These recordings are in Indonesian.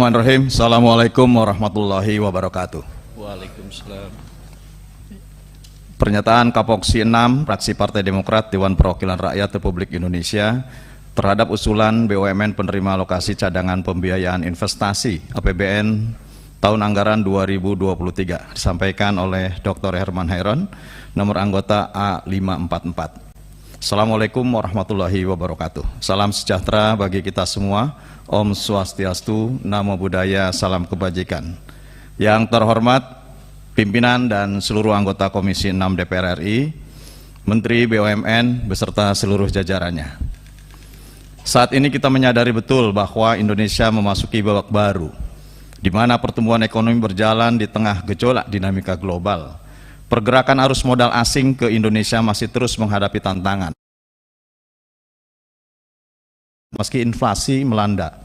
Bismillahirrahmanirrahim. Assalamualaikum warahmatullahi wabarakatuh. Waalaikumsalam. Pernyataan Kapoksi 6, Fraksi Partai Demokrat, Dewan Perwakilan Rakyat Republik Indonesia terhadap usulan BUMN penerima alokasi cadangan pembiayaan investasi APBN tahun anggaran 2023 disampaikan oleh Dr. Herman Hairon, nomor anggota A544. Assalamualaikum warahmatullahi wabarakatuh. Salam sejahtera bagi kita semua. Om Swastiastu, Namo Buddhaya, salam kebajikan. Yang terhormat pimpinan dan seluruh anggota Komisi 6 DPR RI, Menteri BUMN beserta seluruh jajarannya. Saat ini kita menyadari betul bahwa Indonesia memasuki babak baru, di mana pertumbuhan ekonomi berjalan di tengah gejolak dinamika global. Pergerakan arus modal asing ke Indonesia masih terus menghadapi tantangan. Meski inflasi melanda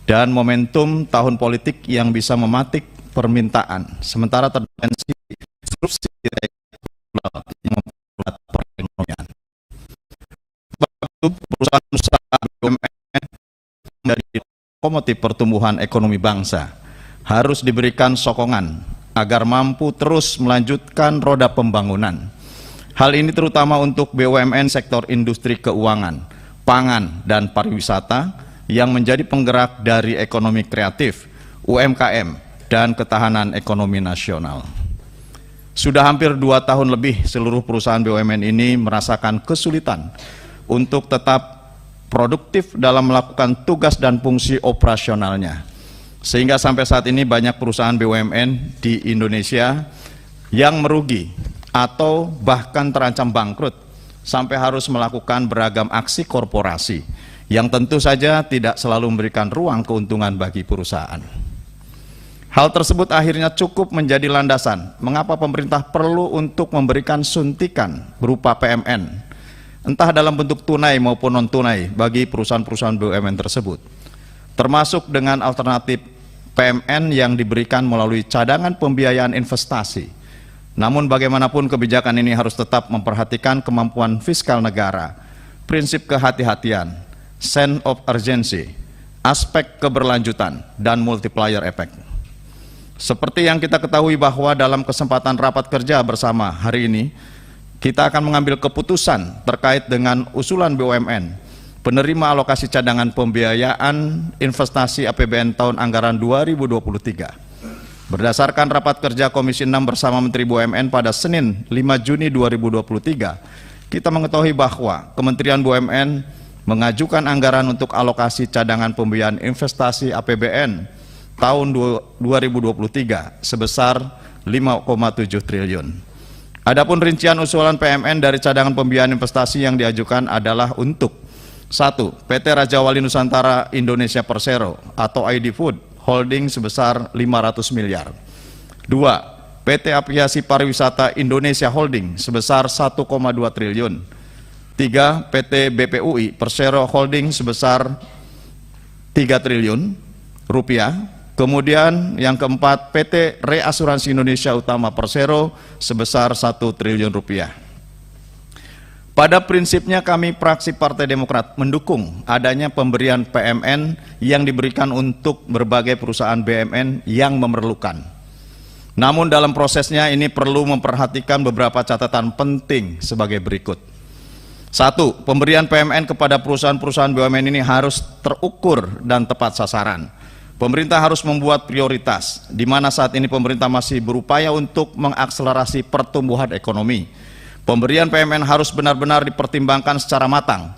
dan momentum tahun politik yang bisa mematik permintaan, sementara tendensi disrupsi regional yang memperberat perekonomian. Perusahaan-perusahaan BUMN menjadi lokomotif pertumbuhan ekonomi bangsa harus diberikan sokongan agar mampu terus melanjutkan roda pembangunan. Hal ini terutama untuk BUMN sektor industri keuangan, pangan, dan pariwisata yang menjadi penggerak dari ekonomi kreatif, UMKM, dan ketahanan ekonomi nasional. Sudah hampir 2 tahun lebih seluruh perusahaan BUMN ini merasakan kesulitan untuk tetap produktif dalam melakukan tugas dan fungsi operasionalnya. Sehingga sampai saat ini banyak perusahaan BUMN di Indonesia yang merugi atau bahkan terancam bangkrut, sampai harus melakukan beragam aksi korporasi yang tentu saja tidak selalu memberikan ruang keuntungan bagi perusahaan. Hal tersebut akhirnya cukup menjadi landasan mengapa pemerintah perlu untuk memberikan suntikan berupa PMN, entah dalam bentuk tunai maupun non-tunai bagi perusahaan-perusahaan BUMN tersebut, termasuk dengan alternatif PMN yang diberikan melalui cadangan pembiayaan investasi. Namun bagaimanapun kebijakan ini harus tetap memperhatikan kemampuan fiskal negara, prinsip kehati-hatian, sense of urgency, aspek keberlanjutan, dan multiplier effect. Seperti yang kita ketahui bahwa dalam kesempatan rapat kerja bersama hari ini, kita akan mengambil keputusan terkait dengan usulan BUMN penerima alokasi cadangan pembiayaan investasi APBN tahun anggaran 2023. Berdasarkan rapat kerja Komisi 6 bersama Menteri BUMN pada Senin 5 Juni 2023, kita mengetahui bahwa Kementerian BUMN mengajukan anggaran untuk alokasi cadangan pembiayaan investasi APBN tahun 2023 sebesar 5,7 triliun. Adapun rincian usulan PMN dari cadangan pembiayaan investasi yang diajukan adalah untuk 1. PT Raja Wali Nusantara Indonesia Persero atau ID Food Holding sebesar 500 miliar. 2. PT Aviasi Pariwisata Indonesia Holding sebesar 1,2 triliun. 3. PT BPUI Persero Holding sebesar 3 triliun rupiah. Kemudian yang keempat, PT Reasuransi Indonesia Utama Persero sebesar 1 triliun rupiah. Pada prinsipnya kami fraksi Partai Demokrat mendukung adanya pemberian PMN yang diberikan untuk berbagai perusahaan BUMN yang memerlukan. Namun dalam prosesnya ini perlu memperhatikan beberapa catatan penting sebagai berikut. 1. Pemberian PMN kepada perusahaan-perusahaan BUMN ini harus terukur dan tepat sasaran. Pemerintah harus membuat prioritas, di mana saat ini pemerintah masih berupaya untuk mengakselerasi pertumbuhan ekonomi. Pemberian PMN harus benar-benar dipertimbangkan secara matang.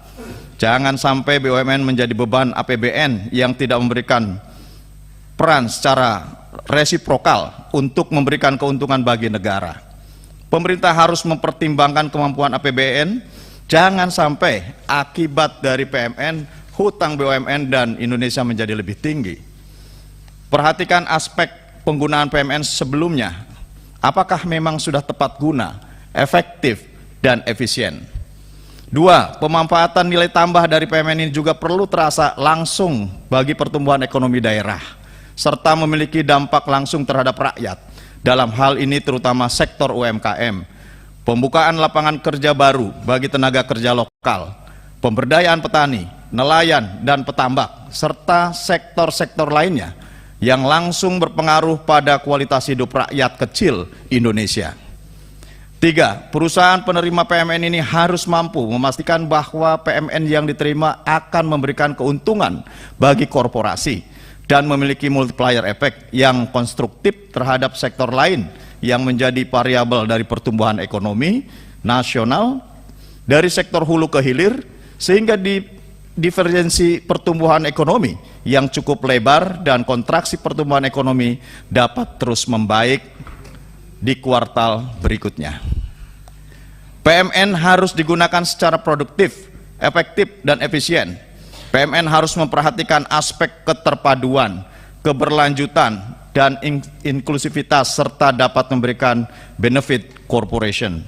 Jangan sampai BUMN menjadi beban APBN yang tidak memberikan peran secara resiprokal untuk memberikan keuntungan bagi negara. Pemerintah harus mempertimbangkan kemampuan APBN, jangan sampai akibat dari PMN, hutang BUMN dan Indonesia menjadi lebih tinggi. Perhatikan aspek penggunaan PMN sebelumnya. Apakah memang sudah tepat guna, efektif, dan efisien? 2. Pemanfaatan nilai tambah dari PMN ini juga perlu terasa langsung bagi pertumbuhan ekonomi daerah, serta memiliki dampak langsung terhadap rakyat. Dalam hal ini terutama sektor UMKM, pembukaan lapangan kerja baru bagi tenaga kerja lokal, pemberdayaan petani, nelayan, dan petambak, serta sektor-sektor lainnya yang langsung berpengaruh pada kualitas hidup rakyat kecil Indonesia. 3. Perusahaan penerima PMN ini harus mampu memastikan bahwa PMN yang diterima akan memberikan keuntungan bagi korporasi dan memiliki multiplier effect yang konstruktif terhadap sektor lain yang menjadi variabel dari pertumbuhan ekonomi nasional dari sektor hulu ke hilir, sehingga divergensi pertumbuhan ekonomi yang cukup lebar dan kontraksi pertumbuhan ekonomi dapat terus membaik di kuartal berikutnya. PMN harus digunakan secara produktif, efektif, dan efisien. PMN harus memperhatikan aspek keterpaduan, keberlanjutan, dan inklusivitas serta dapat memberikan benefit corporation.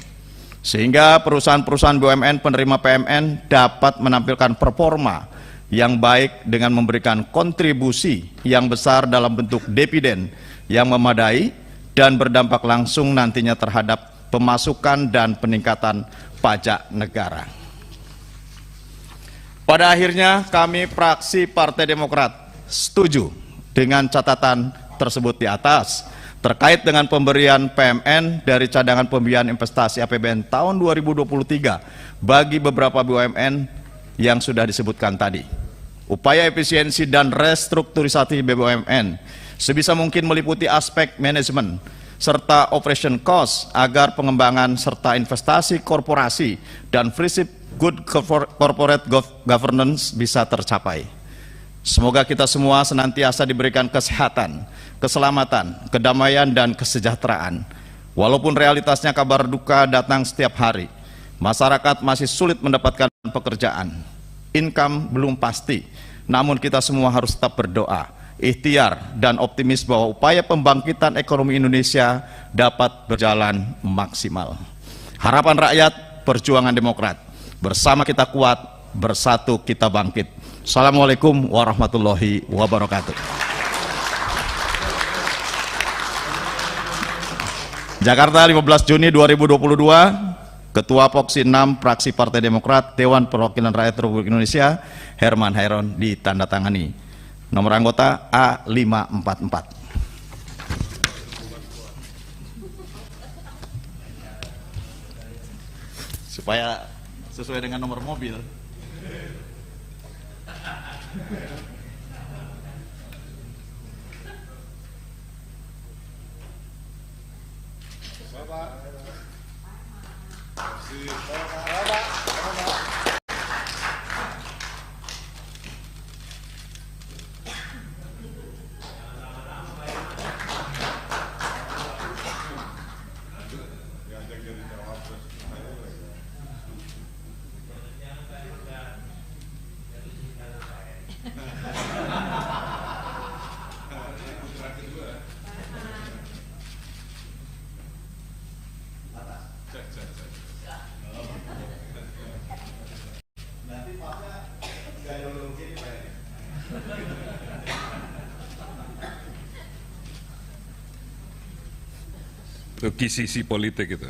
Sehingga perusahaan-perusahaan BUMN penerima PMN dapat menampilkan performa yang baik dengan memberikan kontribusi yang besar dalam bentuk dividen yang memadai dan berdampak langsung nantinya terhadap pemasukan dan peningkatan pajak negara. Pada akhirnya kami fraksi Partai Demokrat setuju dengan catatan tersebut di atas terkait dengan pemberian PMN dari cadangan pembiayaan investasi APBN tahun 2023 bagi beberapa BUMN yang sudah disebutkan tadi. Upaya efisiensi dan restrukturisasi BUMN sebisa mungkin meliputi aspek manajemen serta operation cost agar pengembangan serta investasi korporasi dan prinsip good corporate governance bisa tercapai. Semoga kita semua senantiasa diberikan kesehatan, keselamatan, kedamaian, dan kesejahteraan. Walaupun realitasnya kabar duka datang setiap hari, masyarakat masih sulit mendapatkan pekerjaan, income belum pasti, namun kita semua harus tetap berdoa, ikhtiar, dan optimis bahwa upaya pembangkitan ekonomi Indonesia dapat berjalan maksimal. Harapan rakyat, perjuangan Demokrat. Bersama kita kuat, bersatu kita bangkit. Assalamualaikum warahmatullahi wabarakatuh. Jakarta, 15 Juni 2022, Ketua Poksi 6 Fraksi Partai Demokrat Dewan Perwakilan Rakyat Republik Indonesia Herman Hairon ditandatangani. Nomor anggota A544. Supaya sesuai dengan nomor mobil. Kisih politik itu.